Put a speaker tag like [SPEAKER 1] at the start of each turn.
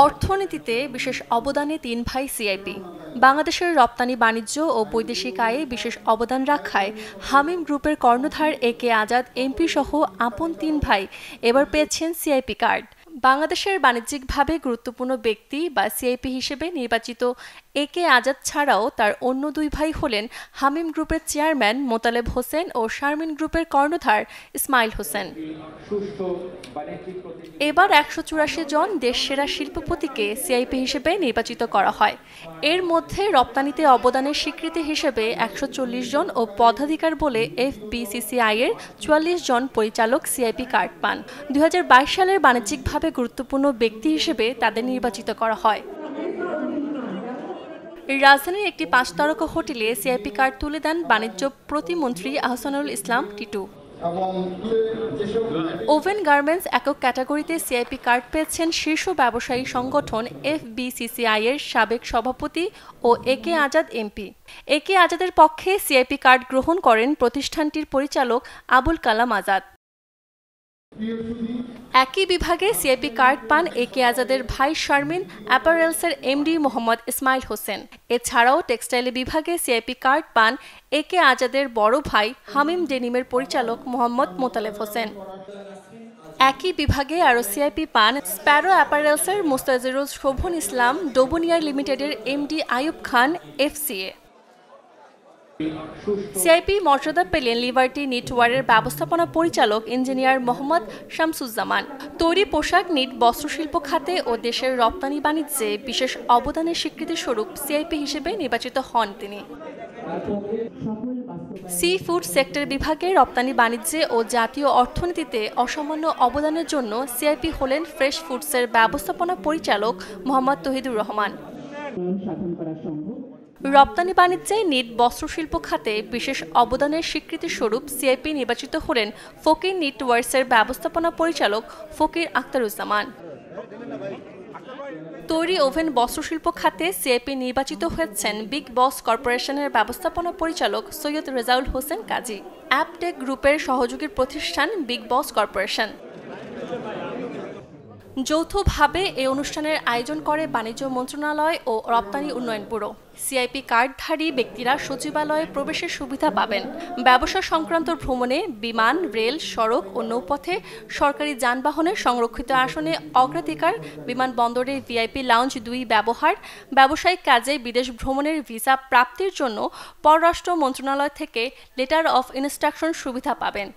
[SPEAKER 1] অর্থনীতিতে বিশেষ অবদানে ৩ ভাই সিআইপি। বাংলাদেশের রপ্তানি বাণিজ্য ও বৈদেশিক আয়ে বিশেষ অবদান রাখায় হামিম গ্রুপের কর্ণধার একে আজাদ এমপি সহ আপন ৩ ভাই এবার পেয়েছেন সিআইপি কার্ড। বাংলাদেশের বাণিজ্যিকভাবে গুরুত্বপূর্ণ ব্যক্তি বা সিআইপি হিসেবে নির্বাচিত একে আজাদ ছাড়াও তার অন্য ২ ভাই হলেন হামিম গ্রুপের চেয়ারম্যান মোতালেব হোসেন ও শারমিন গ্রুপের কর্ণধার ইসমাইল হোসেন। এবার ১৮৪ জন দেশসেরা শিল্পপতিকে সিআইপি হিসেবে নির্বাচিত করা হয়। এর মধ্যে রপ্তানিতে অবদানের স্বীকৃতি হিসেবে ১৪০ জন ও পদাধিকার বলে এফবিসিসিআই-এর ৪৪ জন পরিচালক সিআইপি কার্ড পান। ২০২২ সালের বাণিজ্যিকভাবে গুরুত্বপূর্ণ ব্যক্তি হিসেবে তাদের নির্বাচিত করা হয়। রাজধানীর একটি ৫ তারকা হোটেলে সিআইপি কার্ড তুলে দেন বাণিজ্য প্রতিমন্ত্রী আহসানুল ইসলাম টিটু। ওভেন গার্মেন্টস একক ক্যাটাগরিতে সিআইপি কার্ড পেয়েছেন শীর্ষ ব্যবসায়ী সংগঠন এফবিসিসিআই-এর সাবেক সভাপতি ও একে আজাদ এমপি। একে আজাদের পক্ষে সিআইপি কার্ড গ্রহণ করেন প্রতিষ্ঠানটির পরিচালক আবুল কালাম আজাদ। একই বিভাগে সিআইপি কার্ড পান একে আজাদের ভাই শারমিন অ্যাপারেলসের এমডি মোহাম্মদ ইসমাইল হোসেন। এছাড়াও টেক্সটাইল বিভাগে সিআইপি কার্ড পান একে আজাদের বড় ভাই হামিম ডেনিমের পরিচালক মোহাম্মদ মোতালেব হোসেন। একই বিভাগে আরও সিআইপি পান স্প্যারো অ্যাপারেলসের মুস্তাজিরুল শোভন ইসলাম, ডোবনিয়ার লিমিটেডের MD Ayub Khan FCA. CIP মর্যাদা পেলেন লিবার্টি নিটওয়ারের ব্যবস্থাপনা পরিচালক ইঞ্জিনিয়ার মোহাম্মদ শামসুজ্জামান। তৈরি পোশাক, নিট, বস্ত্রশিল্প খাতে ও দেশের রপ্তানি বাণিজ্যে বিশেষ অবদানের স্বীকৃতিস্বরূপ সিআইপি হিসেবে নির্বাচিত হন তিনি। সি ফুড সেক্টর বিভাগে রপ্তানি বাণিজ্যে ও জাতীয় অর্থনীতিতে অসামান্য অবদানের জন্য সিআইপি হলেন ফ্রেশ ফুডসের ব্যবস্থাপনা পরিচালক মোহাম্মদ তহিদুর রহমান। রপ্তানি বাণিজ্যে, নিট, বস্ত্রশিল্প খাতে বিশেষ অবদানের স্বীকৃতিস্বরূপ সিআইপি নির্বাচিত হলেন ফকির নিটওয়ার্কসের ব্যবস্থাপনা পরিচালক ফকির আখতারুজ্জামান। তৈরি ওভেন বস্ত্রশিল্প খাতে সিআইপি নির্বাচিত হয়েছেন বিগ বস কর্পোরেশনের ব্যবস্থাপনা পরিচালক সৈয়দ রেজাউল হোসেন কাজী। অ্যাপটেক গ্রুপের সহযোগী প্রতিষ্ঠান বিগ বস কর্পোরেশন। যৌথভাবে এই অনুষ্ঠানের আয়োজন করে বাণিজ্য মন্ত্রণালয় ও রপ্তানি উন্নয়ন ব্যুরো। সিআইপি কার্ডধারী ব্যক্তিরা সচিবালয়ে প্রবেশের সুবিধা পাবেন। ব্যবসা সংক্রান্ত ভ্রমণে বিমান, রেল, সড়ক ও নৌপথে সরকারি যানবাহনের সংরক্ষিত আসনে অগ্রাধিকার, বিমানবন্দরে ভিআইপি লাউঞ্জ ২ ব্যবহার, ব্যবসায়িক কাজে বিদেশ ভ্রমণের ভিসা প্রাপ্তির জন্য পররাষ্ট্র মন্ত্রণালয় থেকে লেটার অফ ইনস্ট্রাকশন সুবিধা পাবেন।